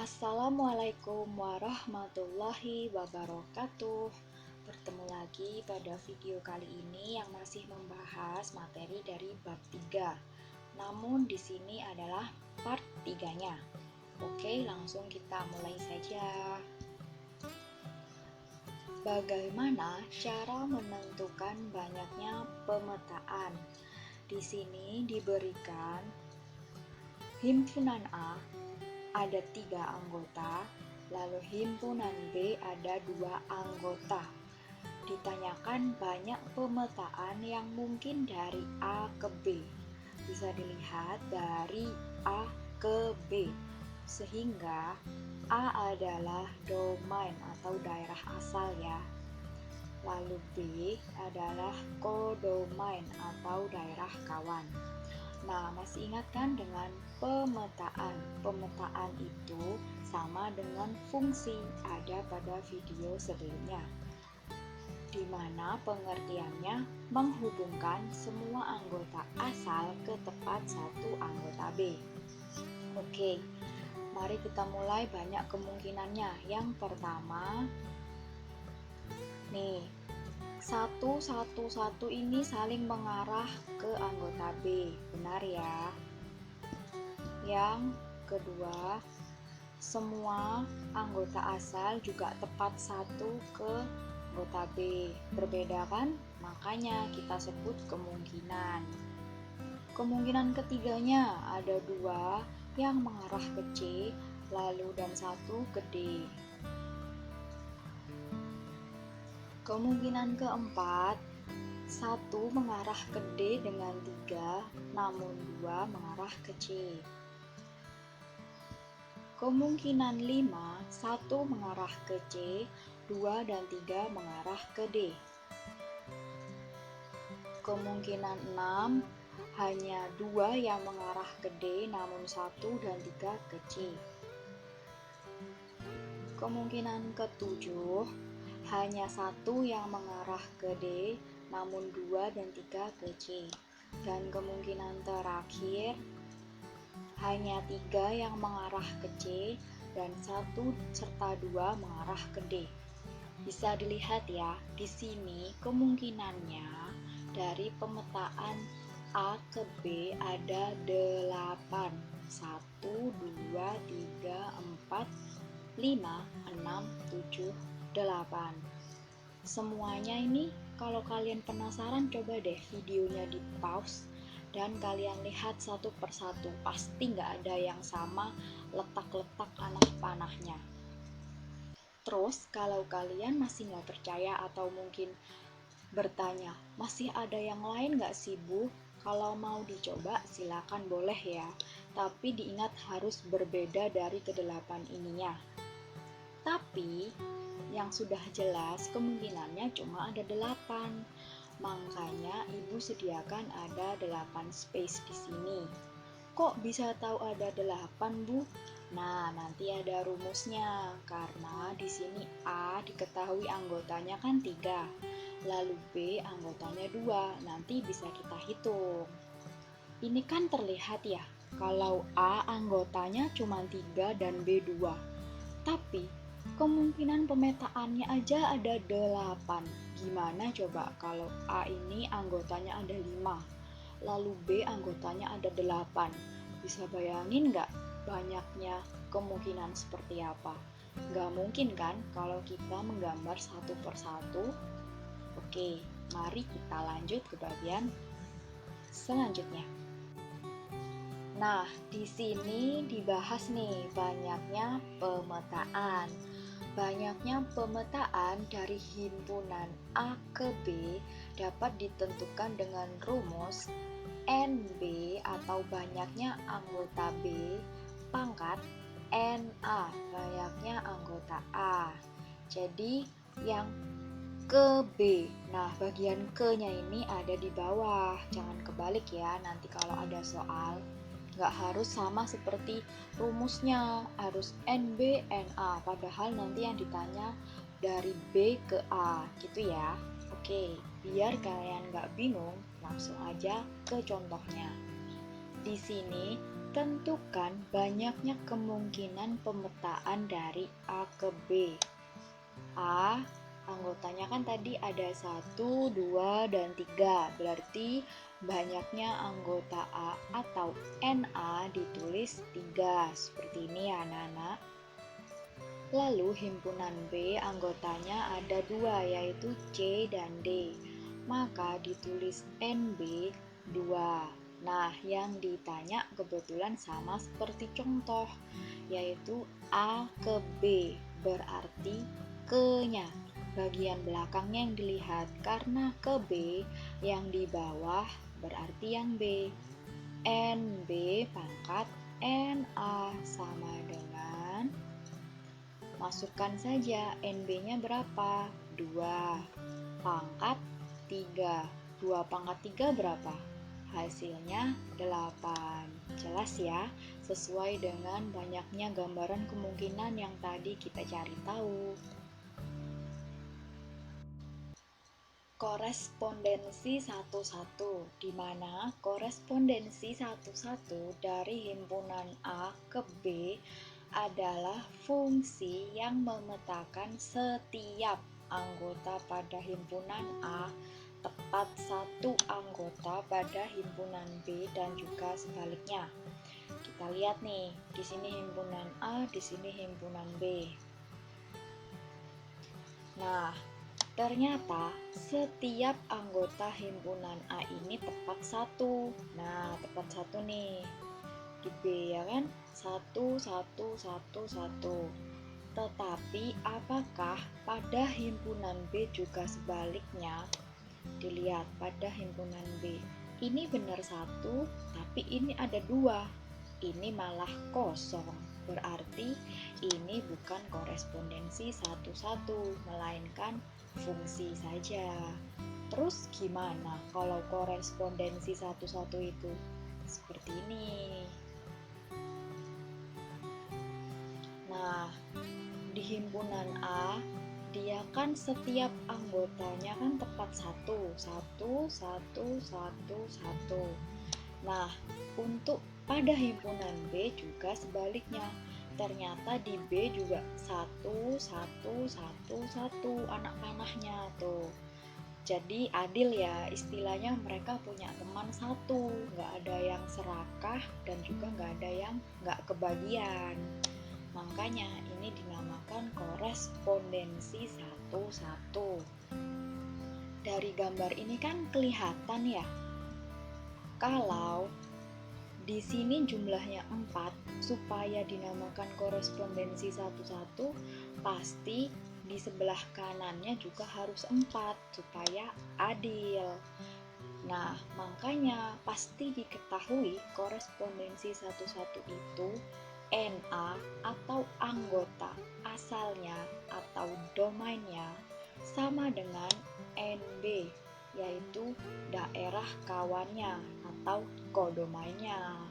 Assalamualaikum warahmatullahi wabarakatuh. Bertemu lagi pada video kali ini yang masih membahas materi dari bab 3. Namun di sini adalah part 3-nya. Oke, langsung kita mulai saja. Bagaimana cara menentukan banyaknya pemetaan? Di sini diberikan himpunan A ada 3 anggota, lalu himpunan B ada 2 anggota. Ditanyakan banyak pemetaan yang mungkin dari A ke B. Bisa dilihat dari A ke B, sehingga A adalah domain atau daerah asal ya. Lalu B adalah kodomain atau daerah kawan. Nah, masih ingat kan dengan pemetaan? Pemetaan itu sama dengan fungsi, ada pada video sebelumnya, di mana pengertiannya menghubungkan semua anggota asal ke tempat satu anggota B. Oke, mari kita mulai banyak kemungkinannya. Yang pertama, nih, 1 ini saling mengarah ke anggota B, benar ya. Yang kedua, semua anggota asal juga tepat 1 ke anggota B. Berbeda kan? Makanya kita sebut kemungkinan. Kemungkinan ketiganya ada 2 yang mengarah ke C, lalu dan 1 ke D. Kemungkinan keempat, 1 mengarah ke D dengan 3, namun 2 mengarah ke C. Kemungkinan 5, 1 mengarah ke C, 2 dan 3 mengarah ke D. Kemungkinan 6, hanya 2 yang mengarah ke D, namun 1 dan 3 ke C. Kemungkinan ke-7, hanya 1 yang mengarah ke D, namun 2 dan 3 ke C. Dan kemungkinan terakhir, hanya 3 yang mengarah ke C, dan 1 serta 2 mengarah ke D. Bisa dilihat ya, di sini kemungkinannya dari pemetaan A ke B ada 8. 1, 2, 3, 4, 5, 6, 7, 8. Semuanya ini kalau kalian penasaran, coba deh videonya di pause dan kalian lihat satu persatu. Pasti nggak ada yang sama letak-letak anak panahnya. Terus kalau kalian masih nggak percaya atau mungkin bertanya, masih ada yang lain nggak sih Bu? Kalau mau dicoba silakan, boleh ya. Tapi diingat harus berbeda dari ke-8 ininya. Tapi yang sudah jelas kemungkinannya cuma ada 8. Makanya ibu sediakan ada 8 space di sini. Kok bisa tahu ada 8, Bu? Nah, nanti ada rumusnya. Karena di sini A diketahui anggotanya kan 3. Lalu B anggotanya 2. Nanti bisa kita hitung. Ini kan terlihat ya, kalau A anggotanya cuma 3 dan B 2. Tapi kemungkinan pemetaannya aja ada 8. Gimana coba kalau A ini anggotanya ada 5, lalu B anggotanya ada 8. Bisa bayangin nggak banyaknya kemungkinan seperti apa? Nggak mungkin kan kalau kita menggambar satu persatu. Oke, mari kita lanjut ke bagian selanjutnya. Nah, di sini dibahas nih banyaknya pemetaan. Banyaknya pemetaan dari himpunan A ke B dapat ditentukan dengan rumus NB atau banyaknya anggota B pangkat NA, banyaknya anggota A. Jadi yang ke B. Nah, bagian ke-nya ini ada di bawah. Jangan kebalik ya, nanti kalau ada soal. Nggak harus sama seperti rumusnya, harus NB, NA. Padahal nanti yang ditanya dari B ke A, gitu ya. Oke, biar kalian nggak bingung, langsung aja ke contohnya. Di sini Tentukan banyaknya kemungkinan pemetaan dari A ke B. A, anggotanya kan tadi ada 1, 2, dan 3. Berarti banyaknya anggota A atau NA ditulis 3. Seperti ini ya anak-anak. Lalu himpunan B anggotanya ada 2, yaitu C dan D. Maka ditulis NB 2. Nah, yang ditanya kebetulan sama seperti contoh, yaitu A ke B, berarti ke-nya. Bagian belakangnya yang dilihat, karena ke B yang di bawah berarti yang B. NB pangkat NA sama dengan, masukkan saja NB-nya berapa? 2 pangkat 3. 2 pangkat 3 berapa? Hasilnya 8. Jelas ya, sesuai dengan banyaknya gambaran kemungkinan yang tadi kita cari tahu. Korespondensi 1-1, di mana korespondensi 1-1 dari himpunan A ke B adalah fungsi yang memetakan setiap anggota pada himpunan A tepat satu anggota pada himpunan B dan juga sebaliknya. Kita lihat nih, di sini himpunan A, di sini himpunan B. Nah, ternyata setiap anggota himpunan A ini tepat satu. Nah, tepat satu nih. Di B ya kan? 1, 1, 1, 1. Tetapi apakah pada himpunan B juga sebaliknya? Dilihat pada himpunan B, ini benar 1, tapi ini ada 2. Ini malah kosong. Berarti ini bukan korespondensi 1-1, melainkan fungsi saja. Terus gimana kalau korespondensi 1-1 itu? Seperti ini. Nah, di himpunan A, dia kan setiap anggotanya kan tepat 1, 1, 1, 1, 1. Nah, untuk pada himpunan B juga sebaliknya. Ternyata di B juga 1, 1, 1, 1 anak panahnya tuh. Jadi adil ya, istilahnya mereka punya teman 1, nggak ada yang serakah dan juga nggak ada yang nggak kebagian. Makanya ini dinamakan korespondensi 1-1. Dari gambar ini kan kelihatan ya, kalau di sini jumlahnya 4, supaya dinamakan korespondensi 1-1, pasti di sebelah kanannya juga harus 4 supaya adil. Nah, makanya pasti diketahui korespondensi 1-1 itu NA atau anggota asalnya atau domainnya sama dengan NB, yaitu daerah kawannya atau kodomainnya.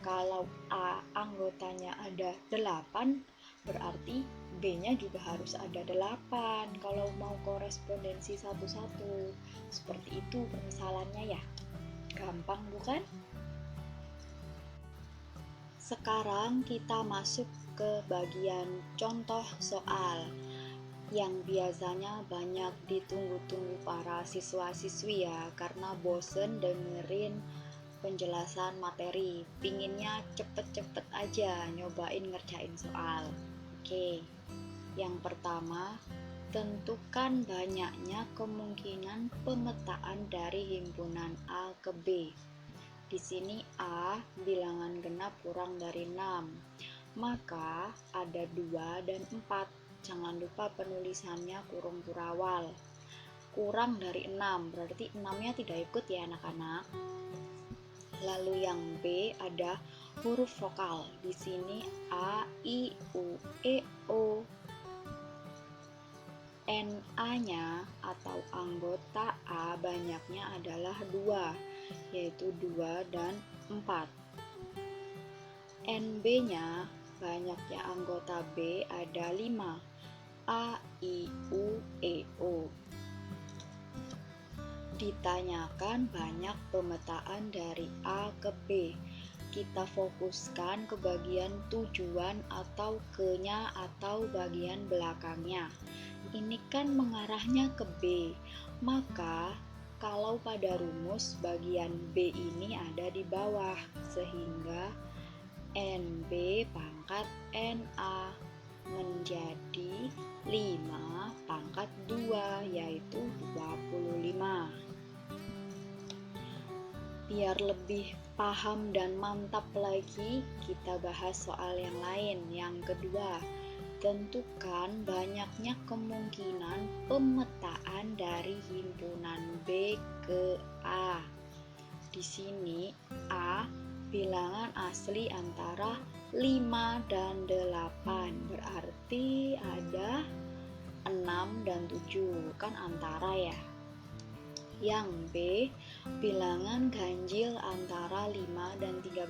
Kalau A anggotanya ada 8, berarti B-nya juga harus ada 8 kalau mau korespondensi 1-1. Seperti itu permisalannya ya. Gampang bukan? Sekarang kita masuk ke bagian contoh soal yang biasanya banyak ditunggu-tunggu para siswa-siswi ya, karena bosen dengerin penjelasan materi, pinginnya cepet-cepet aja nyobain ngerjain soal. Oke, yang pertama, tentukan banyaknya kemungkinan pemetaan dari himpunan A ke B. Di sini A bilangan genap kurang dari 6, maka ada 2 dan 4. Jangan lupa penulisannya kurung kurawal. Kurang dari 6, berarti 6-nya tidak ikut ya anak-anak. Lalu yang B ada huruf vokal. Di sini A, I, U, E, O. NA-nya atau anggota A banyaknya adalah 2, yaitu 2 dan 4. NB-nya banyaknya anggota B ada 5, A, I, U, E, O. Ditanyakan banyak pemetaan dari A ke B. kita fokuskan ke bagian tujuan atau ke-nya atau bagian belakangnya. Ini kan mengarahnya ke B, maka kalau pada rumus bagian B ini ada di bawah, sehingga NB pangkat NA menjadi 5 pangkat 2, yaitu 25. Biar lebih paham dan mantap lagi, kita bahas soal yang lain. Yang kedua, tentukan banyaknya kemungkinan pemetaan dari himpunan B ke A. Di sini A bilangan asli antara 5 dan 8, berarti ada 6 dan 7, kan antara ya. Yang B bilangan ganjil antara 5 dan 13,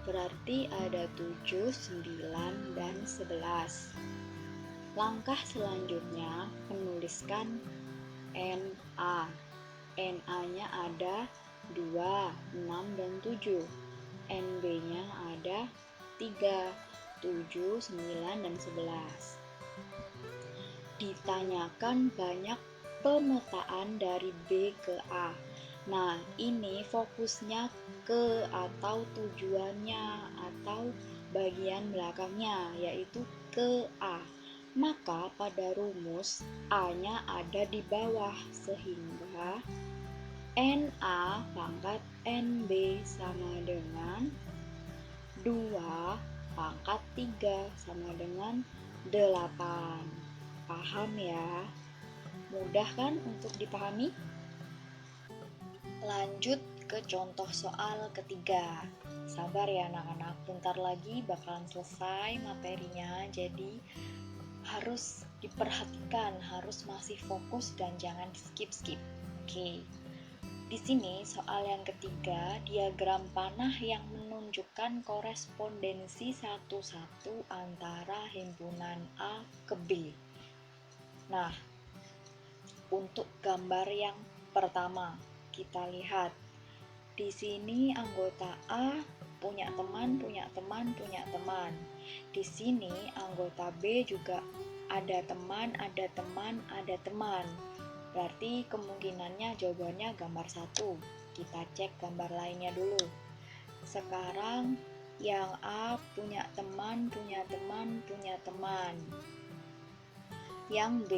berarti ada 7, 9, dan 11. Langkah selanjutnya, menuliskan NA. NA-nya ada 2, 6, dan 7. NB-nya ada 3, 7, 9, dan 11. Ditanyakan banyak pemetaan dari B ke A. Nah, ini fokusnya ke atau tujuannya atau bagian belakangnya, yaitu ke A. Maka pada rumus A-nya ada di bawah, sehingga NA pangkat NB sama dengan 2 pangkat 3 sama dengan 8. Paham ya? Mudah kan untuk dipahami? Lanjut ke contoh soal ketiga. Sabar ya anak-anak, bentar lagi bakalan selesai materinya, jadi harus diperhatikan, harus masih fokus dan jangan skip-skip. Oke. Di sini soal yang ketiga, diagram panah yang menunjukkan korespondensi satu-satu antara himpunan A ke B. Nah, untuk gambar yang pertama, kita lihat di sini anggota A punya teman. Di sini anggota B juga ada teman. Berarti kemungkinannya jawabannya gambar 1. Kita cek gambar lainnya dulu. Sekarang yang A punya teman. Yang B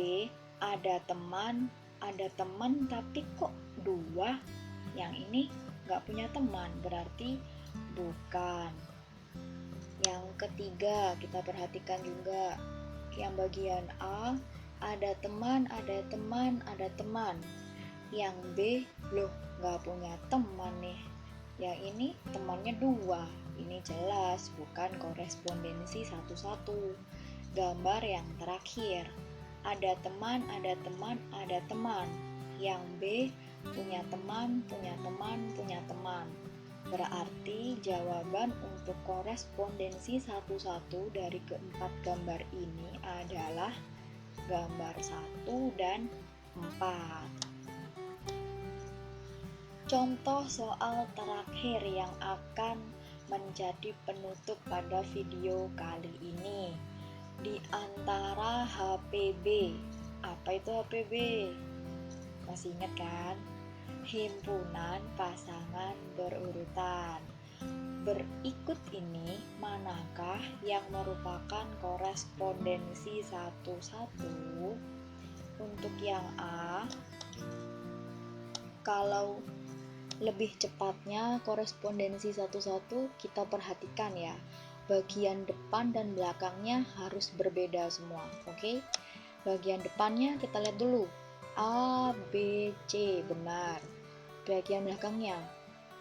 ada teman tapi kok 2, yang ini gak punya teman, berarti bukan. Yang ketiga, kita perhatikan juga yang bagian A ada teman. Yang B loh gak punya teman nih, yang ini temannya 2, ini jelas bukan korespondensi satu-satu. Gambar yang terakhir, ada teman. Yang B punya teman. Berarti jawaban untuk korespondensi satu-satu dari keempat gambar ini adalah gambar 1 dan 4. Contoh soal terakhir yang akan menjadi penutup pada video kali ini. Di antara HPB. Apa itu HPB? Masih ingat kan? Himpunan pasangan berurutan. Berikut ini manakah yang merupakan korespondensi satu-satu? Untuk yang A, kalau lebih cepatnya korespondensi satu-satu, kita perhatikan ya, bagian depan dan belakangnya harus berbeda semua. Oke? Bagian depannya kita lihat dulu, A, B, C, benar. Bagian belakangnya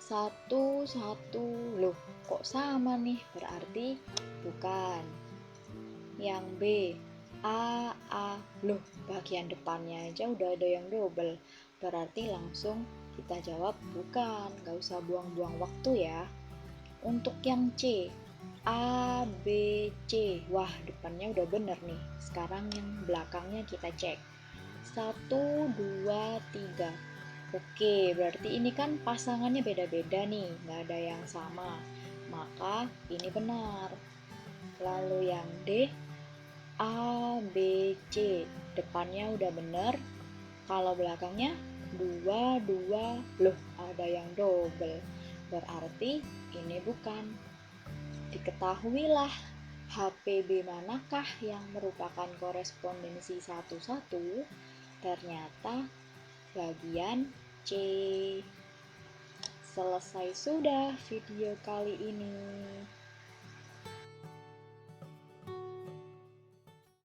1, 1, loh kok sama nih, berarti bukan. Yang B, A, loh bagian depannya aja udah ada yang double, berarti langsung kita jawab bukan, gak usah buang-buang waktu ya. Untuk yang C, A, B, C, wah depannya udah bener nih. Sekarang yang belakangnya kita cek, 1, 2, 3. Oke, berarti ini kan pasangannya beda-beda nih, gak ada yang sama. maka ini benar. Lalu yang D, A, B, C, depannya udah benar. Kalau belakangnya 2, 2, loh ada yang double. Berarti ini bukan. Diketahuilah HPB manakah yang merupakan korespondensi 11. Ternyata bagian C. Selesai sudah video kali ini.